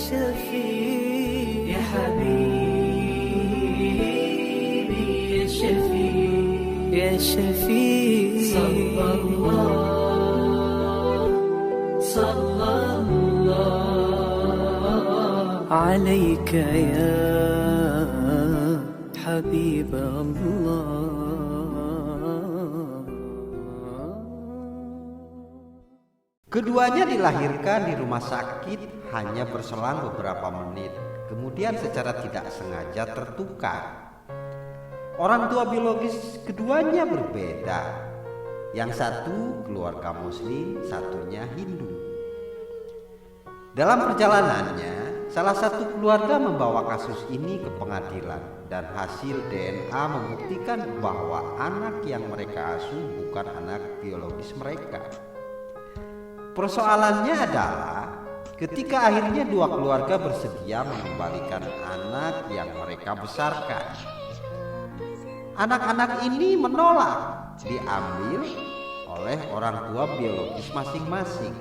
شفيع يا حبيبي يا شفيع يا شفيع صلى الله عليك يا حبيب الله. Keduanya dilahirkan di rumah sakit hanya berselang beberapa menit, kemudian secara tidak sengaja tertukar. Orang tua biologis keduanya berbeda. Yang satu keluarga Muslim, satunya Hindu. Dalam perjalanannya, salah satu keluarga membawa kasus ini ke pengadilan dan hasil DNA membuktikan bahwa anak yang mereka asuh bukan anak biologis mereka. Persoalannya adalah ketika akhirnya dua keluarga bersedia mengembalikan anak yang mereka besarkan. Anak-anak ini menolak diambil oleh orang tua biologis masing-masing.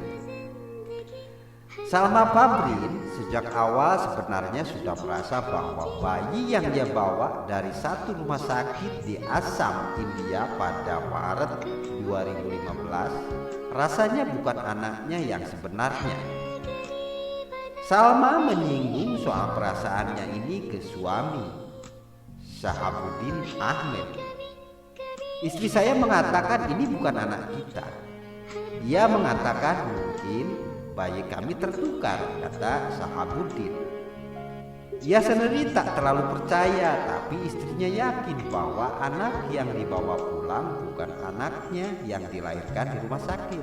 Salma Fabrin sejak awal sebenarnya sudah merasa bahwa bayi yang dia bawa dari satu rumah sakit di Assam, India pada Maret 2015 rasanya bukan anaknya yang sebenarnya. Salma menyinggung soal perasaannya ini ke suami, Sahabuddin Ahmed. Istri saya mengatakan ini bukan anak kita. Ia mengatakan mungkin bayi kami tertukar, kata Sahabuddin. Ia sendiri tak terlalu percaya, tapi istrinya yakin bahwa anak yang dibawa pulang bukan anaknya yang dilahirkan di rumah sakit.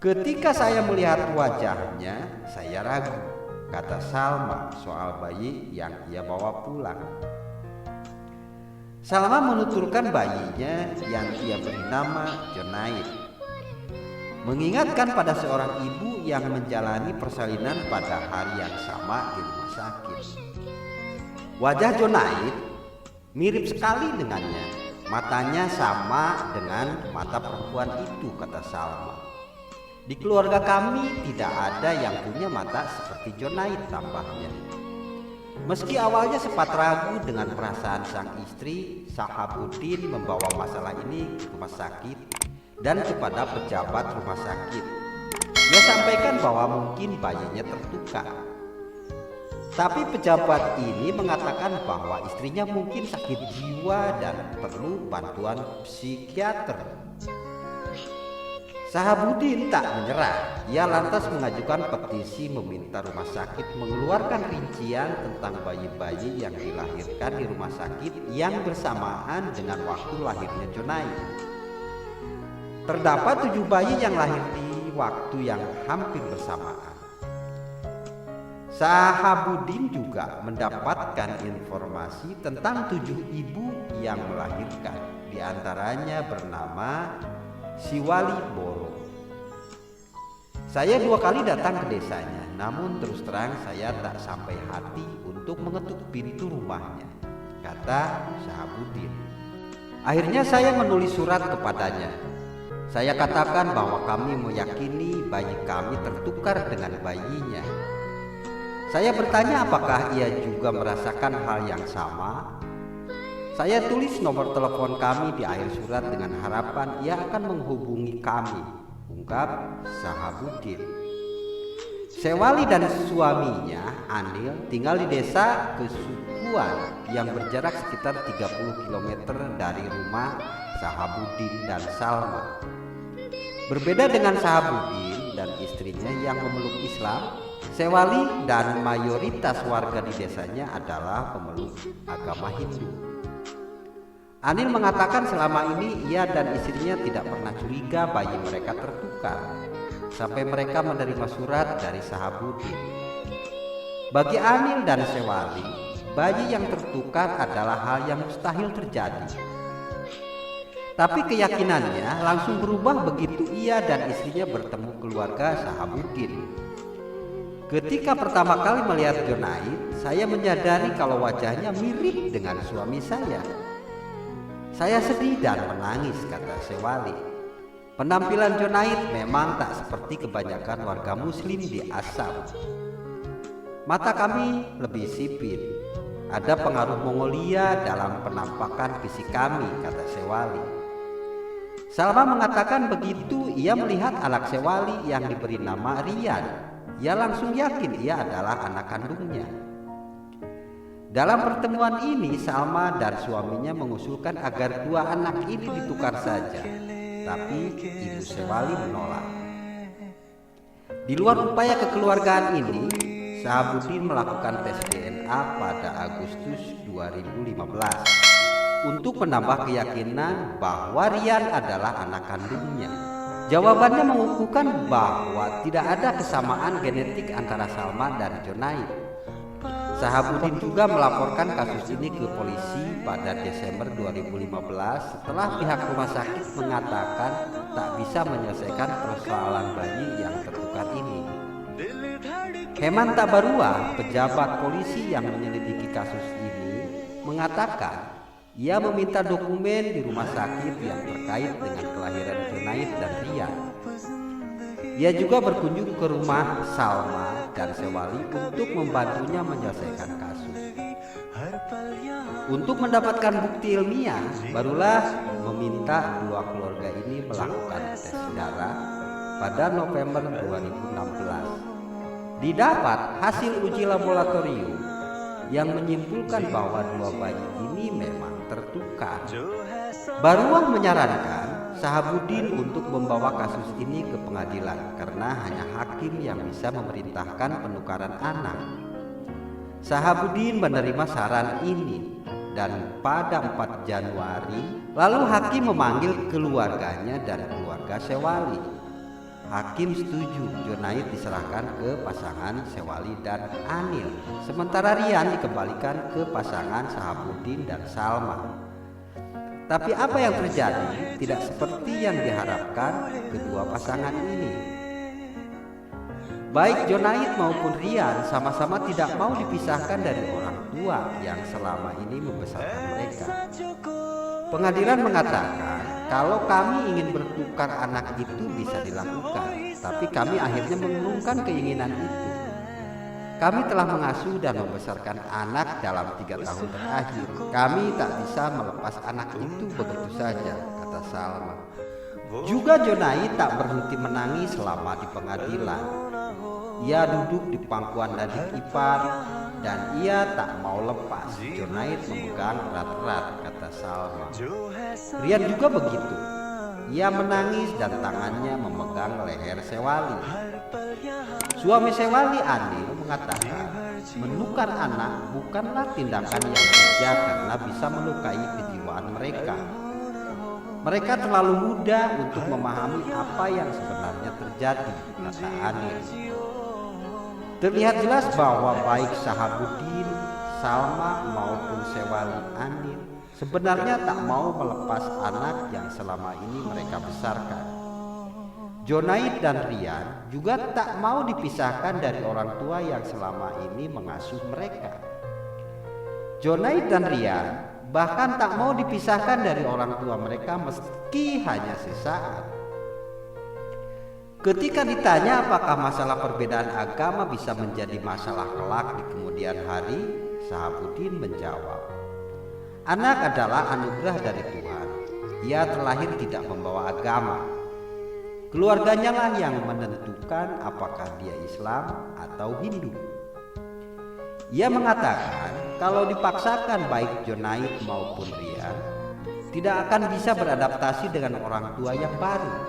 Ketika saya melihat wajahnya, saya ragu, kata Salma soal bayi yang ia bawa pulang. Salma menuturkan bayinya yang ia beri nama Junaid, mengingatkan pada seorang ibu yang menjalani persalinan pada hari yang sama di rumah sakit. Wajah Junaid mirip sekali dengannya, matanya sama dengan mata perempuan itu, kata Salma. Di keluarga kami tidak ada yang punya mata seperti Junaid, tambahnya. Meski awalnya sempat ragu dengan perasaan sang istri, Sahabuddin membawa masalah ini ke rumah sakit dan kepada pejabat rumah sakit. Dia sampaikan bahwa mungkin bayinya tertukar. Tapi pejabat ini mengatakan bahwa istrinya mungkin sakit jiwa dan perlu bantuan psikiater. Sahabuddin tak menyerah. Ia lantas mengajukan petisi meminta rumah sakit mengeluarkan rincian tentang bayi-bayi yang dilahirkan di rumah sakit yang bersamaan dengan waktu lahirnya Junaid. Terdapat 7 bayi yang lahir di waktu yang hampir bersamaan. Sahabuddin juga mendapatkan informasi tentang 7 ibu yang melahirkan, di antaranya bernama Siwali Boro. Saya 2 kali datang ke desanya, namun terus terang saya tak sampai hati untuk mengetuk pintu rumahnya, kata Sahabuddin. Akhirnya saya menulis surat kepadanya. Saya katakan bahwa kami meyakini bayi kami tertukar dengan bayinya. Saya bertanya apakah ia juga merasakan hal yang sama. Saya tulis nomor telepon kami di akhir surat dengan harapan ia akan menghubungi kami, ungkap Sahabuddin. Sewali dan suaminya Anil tinggal di desa kesukuan yang berjarak sekitar 30 km dari rumah Sahabuddin dan Salma. Berbeda dengan Sahabuddin dan istrinya yang memeluk Islam, Sewali dan mayoritas warga di desanya adalah pemeluk agama Hindu. Anil mengatakan selama ini ia dan istrinya tidak pernah curiga bayi mereka tertukar sampai mereka menerima surat dari Sahabuddin. Bagi Anil dan Sewali, bayi yang tertukar adalah hal yang mustahil terjadi. Tapi keyakinannya langsung berubah begitu ia dan istrinya bertemu keluarga Sahabuddin. Ketika pertama kali melihat Junaid, saya menyadari kalau wajahnya mirip dengan suami saya. Saya sedih dan menangis, kata Sewali. Penampilan Junaid memang tak seperti kebanyakan warga muslim di Assam. Mata kami lebih sipit. Ada pengaruh Mongolia dalam penampakan fisik kami, kata Sewali. Salma mengatakan begitu ia melihat anak Sewali yang diberi nama Rian. Ia langsung yakin ia adalah anak kandungnya. Dalam pertemuan ini, Salma dan suaminya mengusulkan agar dua anak ini ditukar saja, tapi ibu Sewali menolak. Di luar upaya kekeluargaan ini, Sahabuddin melakukan tes DNA pada Agustus 2015 untuk menambah keyakinan bahwa Rian adalah anak kandungnya. Jawabannya mengukuhkan bahwa tidak ada kesamaan genetik antara Salma dan Junaid. Sahabuddin juga melaporkan kasus ini ke polisi pada Desember 2015 setelah pihak rumah sakit mengatakan tak bisa menyelesaikan persoalan bayi yang tertukar ini. Heman Tabarua, pejabat polisi yang menyelidiki kasus ini, mengatakan ia meminta dokumen di rumah sakit yang terkait dengan kelahiran Junaid dan Rian. Ia juga berkunjung ke rumah Salma dan Sewali untuk membantunya menyelesaikan kasus. Untuk mendapatkan bukti ilmiah, barulah meminta dua keluarga ini melakukan tes darah pada November 2016. Didapat hasil uji laboratorium yang menyimpulkan bahwa dua bayi ini memang tertukar. Baruah menyarankan Sahabuddin untuk membawa kasus ini ke pengadilan karena hanya hakim yang bisa memerintahkan penukaran anak. Sahabuddin menerima saran ini dan pada 4 Januari lalu hakim memanggil keluarganya dan keluarga Sewali. Hakim setuju Junaid diserahkan ke pasangan Sewali dan Anil, sementara Rian dikembalikan ke pasangan Sahabuddin dan Salma. Tapi apa yang terjadi tidak seperti yang diharapkan kedua pasangan ini. Baik Junaid maupun Rian sama-sama tidak mau dipisahkan dari orang tua yang selama ini membesarkan mereka. Pengadilan mengatakan kalau kami ingin bertukar anak itu bisa dilakukan, tapi kami akhirnya mengurungkan keinginan itu. Kami telah mengasuh dan membesarkan anak dalam 3 tahun terakhir. Kami tak bisa melepas anak itu begitu saja, kata Salma. Juga Junaid tak berhenti menangis selama di pengadilan. Ia duduk di pangkuan adik ipar dan ia tak mau lepas. Junaid memegang erat-erat, kata Salma. Rian juga begitu. Ia menangis dan tangannya memegang leher Sewali. Suami Sewali, Anil, mengatakan menukar anak bukanlah tindakan yang bijak karena bisa melukai kejiwaan mereka. Mereka terlalu muda untuk memahami apa yang sebenarnya terjadi, kata Anil. Terlihat jelas bahwa baik Sahabuddin, Salma maupun Sewali Anil sebenarnya tak mau melepas anak yang selama ini mereka besarkan. Junaid dan Rian juga tak mau dipisahkan dari orang tua yang selama ini mengasuh mereka. Junaid dan Rian bahkan tak mau dipisahkan dari orang tua mereka meski hanya sesaat. Ketika ditanya apakah masalah perbedaan agama bisa menjadi masalah kelak di kemudian hari, Sahabuddin menjawab, anak adalah anugerah dari Tuhan. Ia terlahir tidak membawa agama. Keluarganya lah yang menentukan apakah dia Islam atau Hindu. Ia mengatakan kalau dipaksakan baik Junaid maupun Rian tidak akan bisa beradaptasi dengan orang tua yang baru.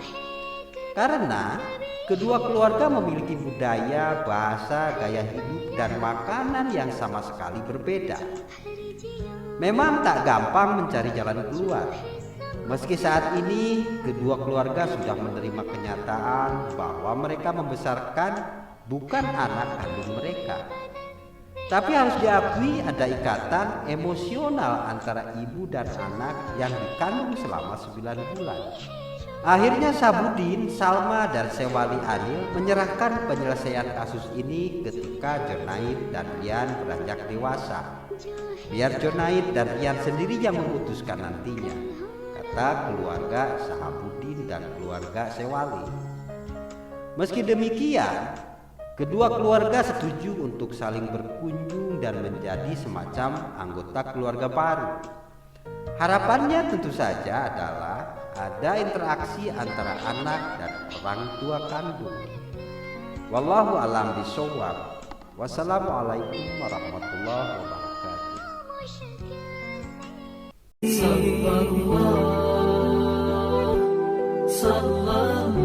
Karena kedua keluarga memiliki budaya, bahasa, gaya hidup, dan makanan yang sama sekali berbeda. Memang tak gampang mencari jalan keluar. Meski saat ini kedua keluarga sudah menerima kenyataan bahwa mereka membesarkan bukan anak kandung mereka. Tapi harus diakui ada ikatan emosional antara ibu dan anak yang dikandung selama 9 bulan. Akhirnya Sahabuddin, Salma, dan Sewali Anil menyerahkan penyelesaian kasus ini ketika Junaid dan Rian beranjak dewasa. Biar Junaid dan Rian sendiri yang memutuskan nantinya, kata keluarga Sahabuddin dan keluarga Sewali. Meski demikian, Kedua keluarga setuju untuk saling berkunjung dan menjadi semacam anggota keluarga baru. Harapannya tentu saja adalah ada interaksi antara anak dan orang tua kandung. Wallahu a'lam bishawab. Wassalamualaikum warahmatullahi wabarakatuh. Sallallahu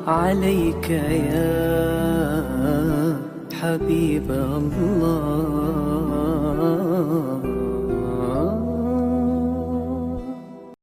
عليك يا حبيب الله.